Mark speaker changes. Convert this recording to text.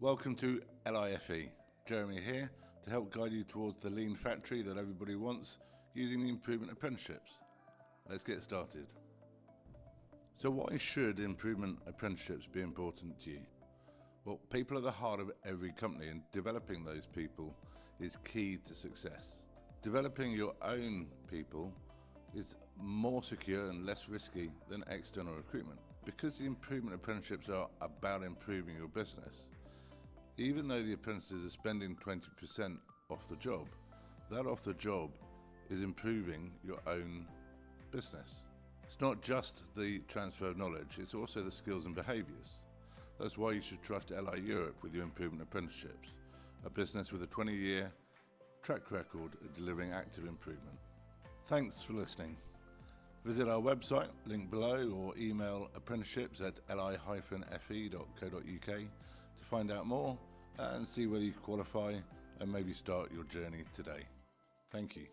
Speaker 1: Welcome to LIFE. Jeremy here to help guide you towards the lean factory that everybody wants using the Improvement Apprenticeships. Let's get started. So why should Improvement Apprenticeships be important to you? Well, people are the heart of every company, and developing those people is key to success. Developing your own people is more secure and less risky than external recruitment. Because the Improvement Apprenticeships are about improving your business, even though the apprentices are spending 20% off the job, that off the job is improving your own business. It's not just the transfer of knowledge, it's also the skills and behaviours. That's why you should trust LI Europe with your Improvement Apprenticeships, a business with a 20-year track record of delivering active improvement. Thanks for listening. Visit our website, link below, or email apprenticeships@li-fe.co.uk to find out more and see whether you qualify and maybe start your journey today. Thank you.